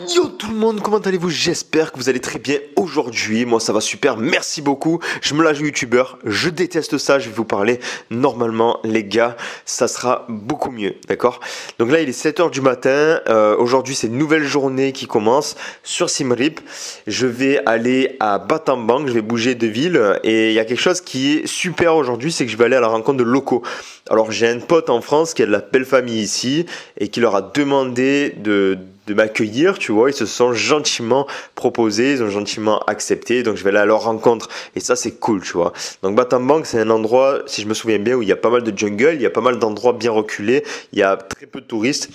Yo tout le monde, comment allez-vous? J'espère que vous allez très bien aujourd'hui. Moi ça va super, merci beaucoup. Je me la joue youtubeur, je déteste ça, je vais vous parler normalement les gars, ça sera beaucoup mieux, d'accord? Donc là il est 7h du matin, aujourd'hui c'est une nouvelle journée qui commence sur Siem Reap. Je vais aller à Battambang, je vais bouger de ville et il y a quelque chose qui est super aujourd'hui, c'est que je vais aller à la rencontre de locaux. Alors j'ai un pote en France qui a de la belle famille ici et qui leur a demandé de m'accueillir, tu vois, ils se sont gentiment proposés, ils ont gentiment accepté, donc je vais aller à leur rencontre et ça c'est cool, tu vois. Donc Battambang c'est un endroit, si je me souviens bien, où il y a pas mal de jungle, il y a pas mal d'endroits bien reculés, il y a très peu de touristes.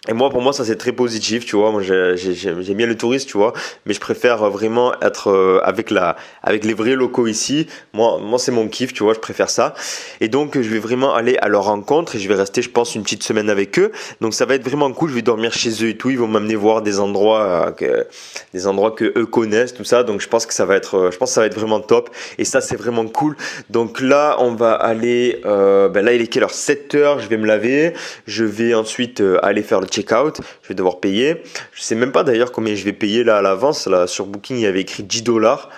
Et moi, pour moi, ça c'est très positif, tu vois. Moi, j'aime bien le tourisme, tu vois, mais je préfère vraiment être avec les vrais locaux ici. Moi, c'est mon kiff, tu vois. Je préfère ça. Et donc, je vais vraiment aller à leur rencontre et je vais rester, je pense, une petite semaine avec eux. Donc, ça va être vraiment cool. Je vais dormir chez eux et tout. Ils vont m'amener voir des endroits que eux connaissent, tout ça. Donc, je pense que ça va être vraiment top. Et ça, c'est vraiment cool. Donc là, on va aller. Là, il est quelle heure? 7h. Je vais me laver. Je vais ensuite aller faire le check-out, je vais devoir payer. Je sais même pas d'ailleurs combien je vais payer là à l'avance. Là sur Booking, il y avait écrit 10 dollars.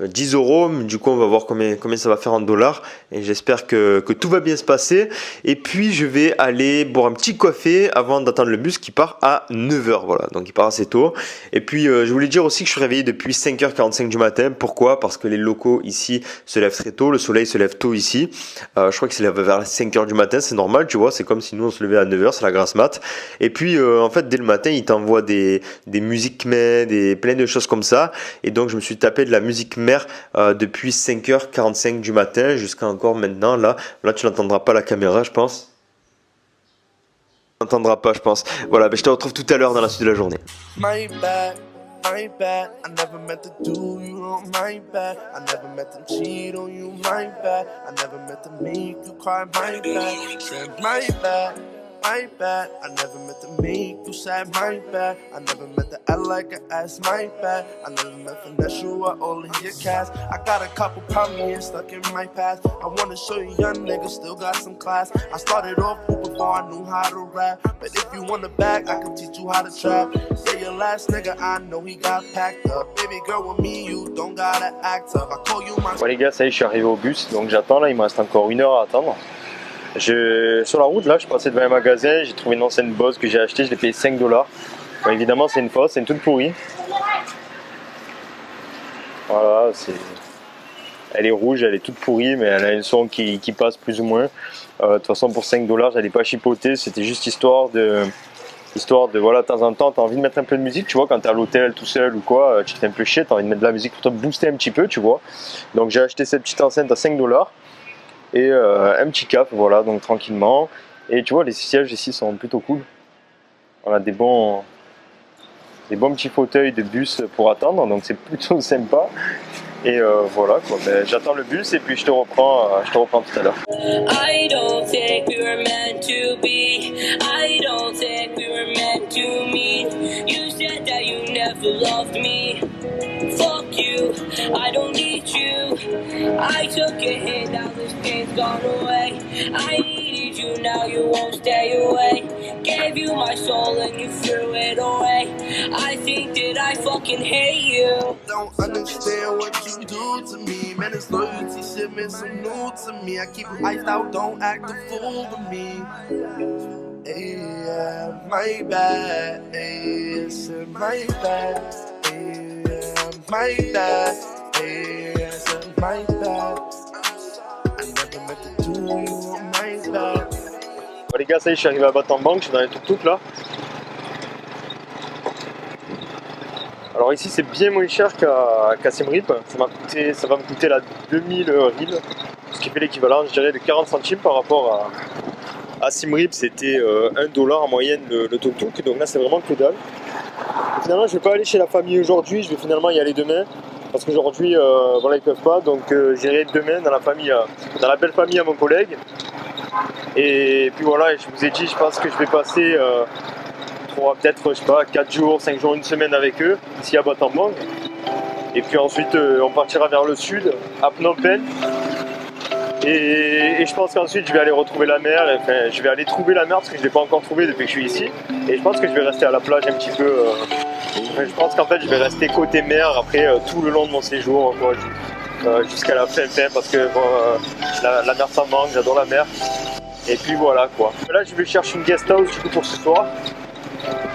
10 euros, du coup on va voir combien ça va faire en dollars et j'espère que tout va bien se passer et puis je vais aller boire un petit café avant d'attendre le bus qui part à 9h, voilà, donc il part assez tôt et puis je voulais dire aussi que je suis réveillé depuis 5h45 du matin. Pourquoi? Parce que les locaux ici se lèvent très tôt, le soleil se lève tôt ici, je crois qu'il se lève vers 5h du matin, c'est normal, tu vois, c'est comme si nous on se levait à 9h, c'est la grasse mat et puis en fait dès le matin ils t'envoient des musiques plein de choses comme ça et donc je me suis tapé de la musique mère depuis 5h45 du matin jusqu'à encore maintenant. Là tu n'entendras pas la caméra, je pense. Tu n'entendras pas, je pense. Voilà, je te retrouve tout à l'heure dans la suite de la journée. My bad, I never meant to do you wrong, my bad. I never meant to cheat on you, my bad. I never meant to make you cry, my bad. Said my bad, my bad. I never meant to make you sad, my bad. I never meant to act like an ass, my bad. I never meant to finesse you out all in your cash. I got a couple problems stuck in my past. I wanna show you young niggas still got some class. I started off before I knew how to rap. But if you want the bag, I can teach you how to trap. Yeah, your last nigga, I know he got packed up. Baby girl, with me, you don't gotta act up. I call you my... Bon les gars, ça y est, je suis arrivé au bus, donc j'attends là, il me reste encore 1 heure à attendre. Sur la route là, je passais devant un magasin, j'ai trouvé une ancienne Bose que j'ai acheté, je l'ai payé 5 dollars. Bon, évidemment c'est une fausse, c'est une toute pourrie. Voilà, elle est rouge, elle est toute pourrie, mais elle a un son qui passe plus ou moins. De toute façon pour 5 dollars, j'allais pas chipoter, c'était juste histoire de voilà, de temps en temps, t'as envie de mettre un peu de musique, tu vois, quand t'es à l'hôtel tout seul ou quoi, tu te fais un peu chier, t'as envie de mettre de la musique pour te booster un petit peu, tu vois. Donc j'ai acheté cette petite enceinte à 5 dollars. Et un petit cap, voilà, donc tranquillement. Et tu vois, les sièges ici sont plutôt cool. On a des bons petits fauteuils de bus pour attendre, donc c'est plutôt sympa. Et voilà quoi, j'attends le bus et puis je te reprends tout à l'heure. I don't think we were meant to be. I don't think we were meant to meet. You said that you never loved me. Fuck you, I don't need you. I took a hit, now this pain's gone away. I needed you, now you won't stay away. Gave you my soul and you threw it away. I think that I fucking hate you. Don't understand what you do to me. Man, this loyalty shit been so new to me. I keep you iced out, don't act a fool with me. Hey, yeah, my bad. Hey, it's my bad. Hey, yeah, my bad. Hey, it's my bad. I never meant to do you, my bad. Bon les gars, ça y est, je suis arrivé à Battambang, je suis dans les tuk-tuk là. Alors ici c'est bien moins cher qu'à Siem Reap, ça va me coûter la 2000 riels, ce qui fait l'équivalent je dirais de 40 centimes par rapport à Siem Reap, c'était 1 dollar en moyenne le tuk-tuk, donc là c'est vraiment que dalle. Et finalement je vais pas aller chez la famille aujourd'hui, je vais finalement y aller demain, parce qu'aujourd'hui voilà, ils peuvent pas, donc j'irai demain dans la belle famille à mon collègue. Et puis voilà, je vous ai dit, je pense que je vais passer peut-être, je sais pas, 4 jours, 5 jours, une semaine avec eux, ici à Battambang. Et puis ensuite, on partira vers le sud, à Phnom Penh. Et je pense qu'ensuite je vais aller retrouver la mer, enfin je vais aller trouver la mer parce que je ne l'ai pas encore trouvée depuis que je suis ici. Et je pense que je vais rester à la plage un petit peu. Je pense qu'en fait je vais rester côté mer après tout le long de mon séjour, quoi, jusqu'à la fin parce que la mer ça me manque, j'adore la mer. Et puis voilà quoi. Là je vais chercher une guest house du coup pour ce soir.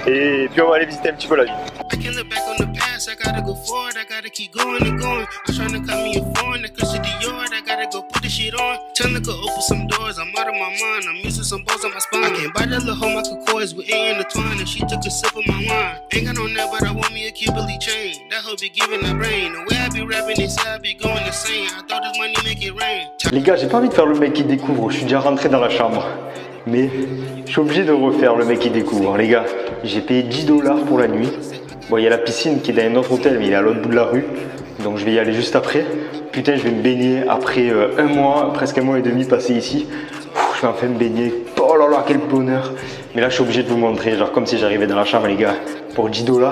Et puis on va aller visiter un petit peu la ville. I can't look back on the past, I gotta go forward, I gotta keep going and going. I'm trying to cut me a foreign, that cushion the yard, I gotta go put the shit on. Tell her go open some doors, I'm out of my mind, I'm using some balls on my spine. I can't buy that little home, I could coils with A intertwined, and she took a sip of my wine. Ain't got no net, but I want me a Kimberly chain, that hoe be giving the brain. The way I be rapping, they say I be going insane, I thought this money make it rain. Les gars, j'ai pas envie de faire le mec qui découvre, je suis déjà rentré dans la chambre. Mais je suis obligé de refaire le mec qui découvre. Les gars, j'ai payé 10 $ pour la nuit. Bon, il y a la piscine qui est dans un autre hôtel, mais il est à l'autre bout de la rue. Donc je vais y aller juste après. Putain, je vais me baigner après un mois, presque un mois et demi passé ici. Je vais enfin me baigner. Oh là là, quel bonheur. Mais là, je suis obligé de vous montrer, genre comme si j'arrivais dans la chambre, les gars. Pour 10 $,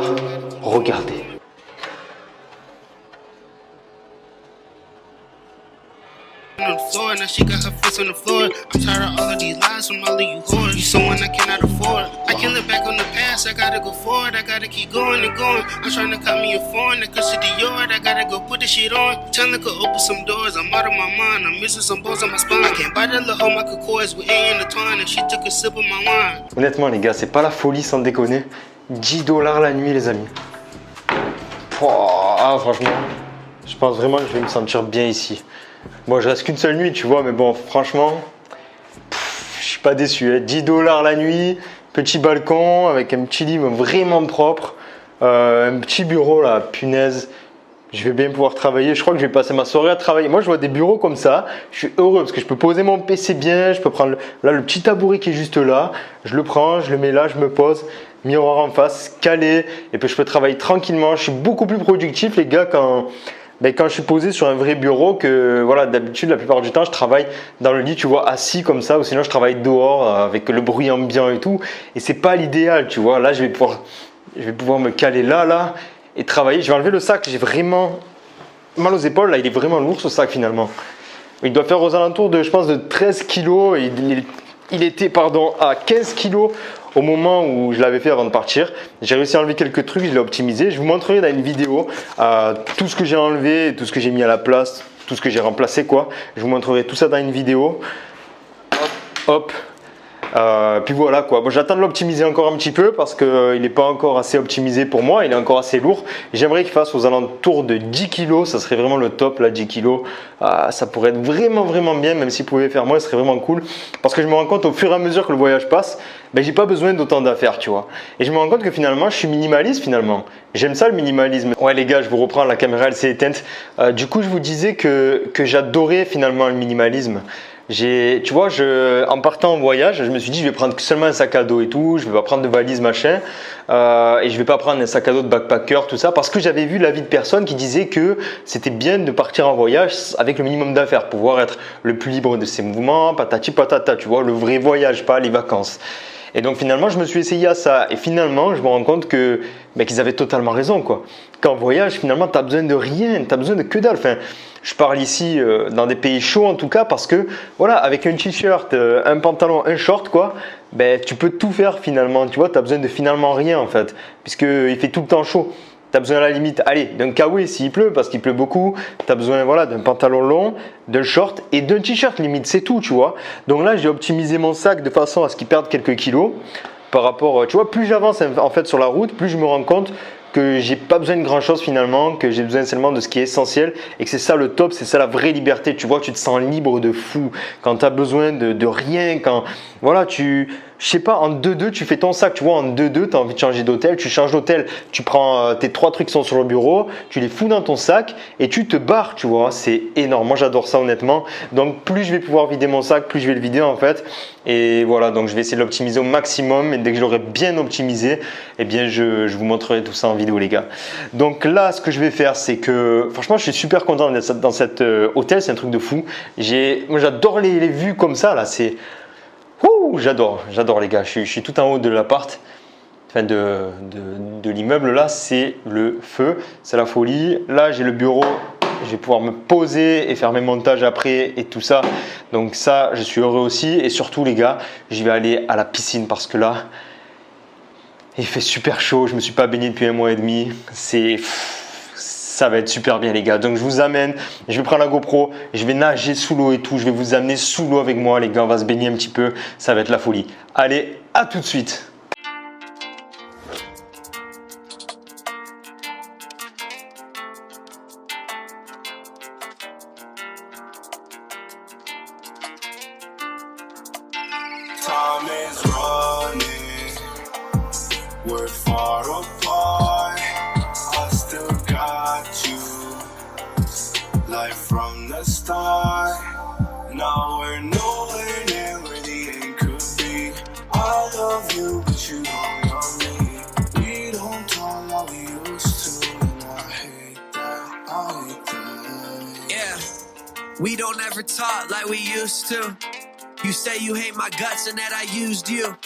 regardez. On the floor, now she got her face on the floor. I'm tired of all of these lies from all of you whores. You someone I cannot afford. I can't look back on the past, I gotta go forward, I gotta keep going and going. I'm trying to cut me a foreign, that cushion the yard, I gotta go put the shit on. Tell her go open some doors, I'm out of my mind, I'm missing some balls on my spine. I can't buy that little home, I could coils with A intertwined, and she took a sip of my wine. Honnêtement, les gars, c'est pas la folie sans déconner. 10 $ la nuit, les amis. Ah, franchement, je pense vraiment que je vais me sentir bien ici. Bon, je reste qu'une seule nuit, tu vois, mais bon, franchement, je suis pas déçu. Hein. 10 $ la nuit, petit balcon avec un petit lit vraiment propre, un petit bureau là, punaise. Je vais bien pouvoir travailler. Je crois que je vais passer ma soirée à travailler. Moi, je vois des bureaux comme ça. Je suis heureux parce que je peux poser mon PC bien. Je peux prendre là le petit tabouret qui est juste là. Je le prends, je le mets là, je me pose. Miroir en face, calé. Et puis, je peux travailler tranquillement. Je suis beaucoup plus productif, les gars, quand je suis posé sur un vrai bureau que voilà, d'habitude, la plupart du temps, je travaille dans le lit, tu vois, assis comme ça. Ou sinon, je travaille dehors avec le bruit ambiant et tout. Et c'est pas l'idéal, tu vois. Là, je vais pouvoir me caler là. Et travailler. Je vais enlever le sac, j'ai vraiment mal aux épaules, là il est vraiment lourd ce sac finalement. Il doit faire aux alentours de, je pense, de 13 kg. Il était à 15 kg au moment où je l'avais fait avant de partir. J'ai réussi à enlever quelques trucs, je l'ai optimisé. Je vous montrerai dans une vidéo tout ce que j'ai enlevé, tout ce que j'ai mis à la place, tout ce que j'ai remplacé quoi. Je vous montrerai tout ça dans une vidéo. Hop. Puis voilà quoi. Bon, j'attends de l'optimiser encore un petit peu parce qu'il n'est pas encore assez optimisé pour moi, il est encore assez lourd. J'aimerais qu'il fasse aux alentours de 10 kg, ça serait vraiment le top là, 10 kg. Ça pourrait être vraiment bien, même s'il pouvait faire moins, ce serait vraiment cool. Parce que je me rends compte au fur et à mesure que le voyage passe, j'ai pas besoin d'autant d'affaires, tu vois. Et je me rends compte que finalement, je suis minimaliste finalement. J'aime ça le minimalisme. Ouais les gars, je vous reprends, la caméra elle s'est éteinte. Du coup, je vous disais que j'adorais finalement le minimalisme. Tu vois, en partant en voyage, je me suis dit je vais prendre seulement un sac à dos et tout, je vais pas prendre de valise machin, et je vais pas prendre un sac à dos de backpacker, tout ça, parce que j'avais vu l'avis de personnes qui disaient que c'était bien de partir en voyage avec le minimum d'affaires, pouvoir être le plus libre de ses mouvements, patati patata, tu vois, le vrai voyage, pas les vacances. Et donc finalement, je me suis essayé à ça, et finalement, je me rends compte que qu'ils avaient totalement raison, quoi. Qu'en voyage, finalement, tu as besoin de rien, tu as besoin de que dalle. Enfin, je parle ici dans des pays chauds en tout cas parce que voilà, avec un t-shirt, un pantalon, un short quoi, tu peux tout faire finalement. Tu vois, tu as besoin de finalement rien en fait, puisqu'il fait tout le temps chaud. Tu as besoin à la limite, d'un kawaii s'il pleut parce qu'il pleut beaucoup. Tu as besoin d'un pantalon long, d'un short et d'un t-shirt limite, c'est tout, tu vois. Donc là, j'ai optimisé mon sac de façon à ce qu'il perde quelques kilos par rapport, tu vois, plus j'avance en fait sur la route, plus je me rends compte que j'ai pas besoin de grand chose finalement, que j'ai besoin seulement de ce qui est essentiel et que c'est ça le top, c'est ça la vraie liberté. Tu vois, tu te sens libre de fou quand tu as besoin de rien, quand voilà, je sais pas, en 2-2 tu fais ton sac, tu vois, en 2-2 tu as envie de changer d'hôtel, tu changes d'hôtel, tu prends tes 3 trucs qui sont sur le bureau, tu les fous dans ton sac et tu te barres, tu vois, c'est énorme. Moi j'adore ça honnêtement, donc plus je vais pouvoir vider mon sac, plus je vais le vider en fait. Et voilà, donc je vais essayer de l'optimiser au maximum et dès que je l'aurai bien optimisé, eh bien je vous montrerai tout ça en vidéo les gars. Donc là ce que je vais faire c'est que franchement je suis super content d'être dans cet hôtel, c'est un truc de fou. Moi j'adore les vues comme ça là, c'est j'adore les gars, je suis tout en haut de l'appart, enfin de l'immeuble là, c'est le feu, c'est la folie. Là j'ai le bureau je vais pouvoir me poser et faire mes montages après et tout ça. Donc ça, je suis heureux aussi. Et surtout les gars, je vais aller à la piscine parce que là, il fait super chaud. Je me suis pas baigné depuis 1 mois et demi. Ça va être super bien les gars. Donc je vous amène, je vais prendre la GoPro, je vais nager sous l'eau et tout. Je vais vous amener sous l'eau avec moi les gars. On va se baigner un petit peu. Ça va être la folie. Allez, à tout de suite. Time is running, we're far apart. I still got you, like from the start. Now we're nowhere near where the end could be. I love you, but you don't love me. We don't talk like we used to, and I hate that, I hate that. Yeah, we don't ever talk like we used to. You say you hate my guts and that I used you.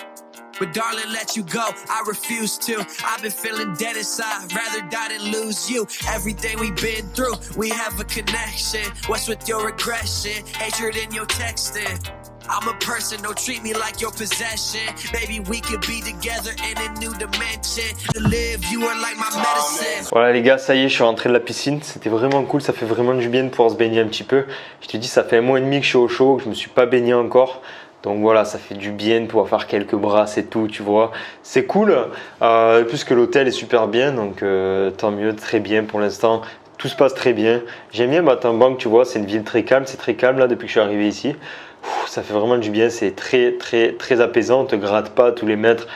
But darling, let you go, I refuse to. I've been feeling dead inside, rather die than lose you. Everything we've been through, we have a connection. What's with your aggression, hatred in your texting? I'm a person, don't treat me like your possession. Maybe we could be together in a new dimension. To live, you are like my medicine. Voilà les gars, ça y est, je suis rentré de la piscine. C'était vraiment cool, ça fait vraiment du bien de pouvoir se baigner un petit peu. Je te dis, ça fait 1 mois et demi que je suis au chaud, que je me suis pas baigné encore. Donc voilà, ça fait du bien de pouvoir faire quelques brasses et tout, tu vois. C'est cool, puisque l'hôtel est super bien, donc tant mieux, très bien pour l'instant. Tout se passe très bien. J'aime bien Battambang, tu vois, c'est une ville très calme, c'est très calme là depuis que je suis arrivé ici. Ça fait vraiment du bien, c'est très apaisant, on ne te gratte pas tous les mètres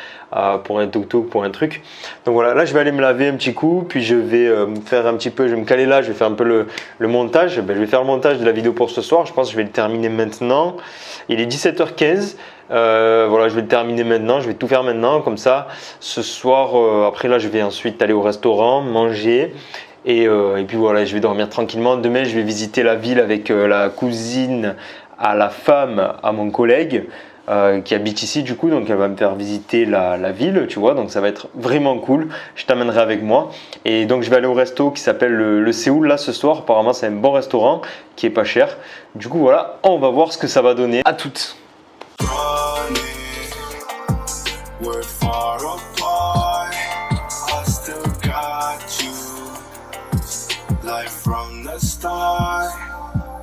pour un tuk-tuk, pour un truc. Donc voilà, là je vais aller me laver un petit coup, puis je vais me faire un petit peu, je vais me caler là, je vais faire un peu le montage. Ben, je vais faire le montage de la vidéo pour ce soir, je pense que je vais le terminer maintenant. Il est 17h15, voilà, je vais le terminer maintenant, je vais tout faire maintenant, comme ça, ce soir, après là je vais ensuite aller au restaurant, manger. Et puis voilà, je vais dormir tranquillement. Demain je vais visiter la ville avec la cousine à la femme à mon collègue qui habite ici du coup, donc elle va me faire visiter la ville, tu vois, donc ça va être vraiment cool. Je t'amènerai avec moi et donc je vais aller au resto qui s'appelle le Séoul là ce soir. Apparemment c'est un bon restaurant qui est pas cher. Du coup voilà, on va voir ce que ça va donner. À toutes.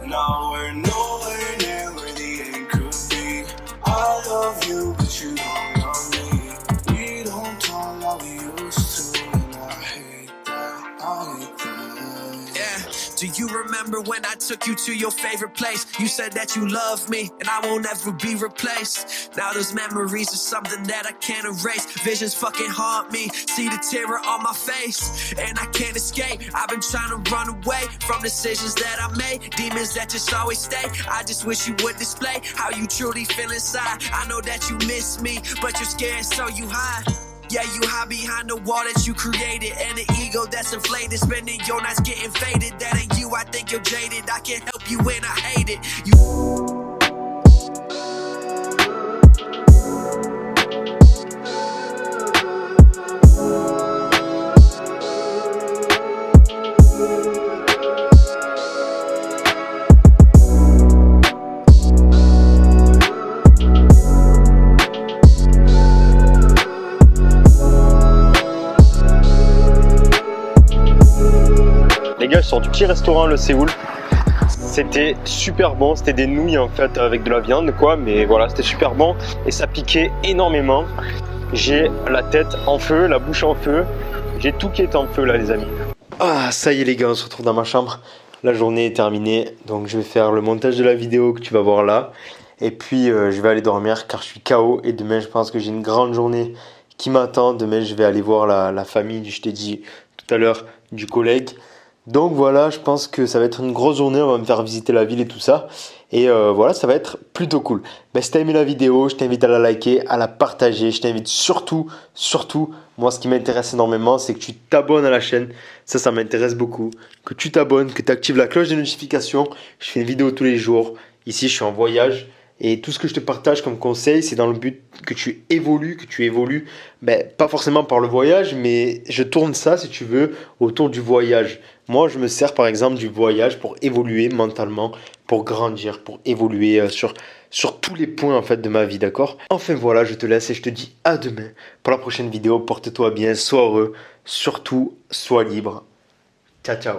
Now we're nowhere near where the end could be. I love you, but you don't love me. We don't talk like we used to, and I hate that, I hate that. Yeah. Do you remember when I took you to your favorite place? You said that you love me and I won't ever be replaced. Now those memories are something that I can't erase. Visions fucking haunt me, see the terror on my face, and I can't escape. I've been trying to run away from decisions that I made, demons that just always stay. I just wish you would display how you truly feel inside. I know that you miss me, but you're scared so you hide. Yeah, you hide behind the wall that you created, and an ego that's inflated, spending your nights getting faded. That ain't you, I think you're jaded. I can't help you when I hate it. Les gars, je sors du petit restaurant le Séoul. C'était super bon, c'était des nouilles en fait avec de la viande quoi, mais voilà, c'était super bon et ça piquait énormément. J'ai la tête en feu, la bouche en feu, j'ai tout qui est en feu là les amis. Ah, ça y est les gars, on se retrouve dans ma chambre. La journée est terminée, donc je vais faire le montage de la vidéo que tu vas voir là. Et puis je vais aller dormir car je suis KO et demain je pense que j'ai une grande journée qui m'attend. Demain je vais aller voir la famille, je t'ai dit tout à l'heure, du collègue. Donc voilà, je pense que ça va être une grosse journée, on va me faire visiter la ville et tout ça. Et voilà, ça va être plutôt cool. Ben, si tu as aimé la vidéo, je t'invite à la liker, à la partager. Je t'invite surtout, moi ce qui m'intéresse énormément, c'est que tu t'abonnes à la chaîne. Ça m'intéresse beaucoup. Que tu t'abonnes, que tu actives la cloche de notification. Je fais une vidéo tous les jours. Ici, je suis en voyage. Et tout ce que je te partage comme conseil, c'est dans le but que tu évolues, ben, pas forcément par le voyage, mais je tourne ça, si tu veux, autour du voyage. Moi, je me sers par exemple du voyage pour évoluer mentalement, pour grandir, pour évoluer sur tous les points en fait de ma vie, d'accord? Enfin voilà, je te laisse et je te dis à demain pour la prochaine vidéo. Porte-toi bien, sois heureux, surtout sois libre. Ciao, ciao.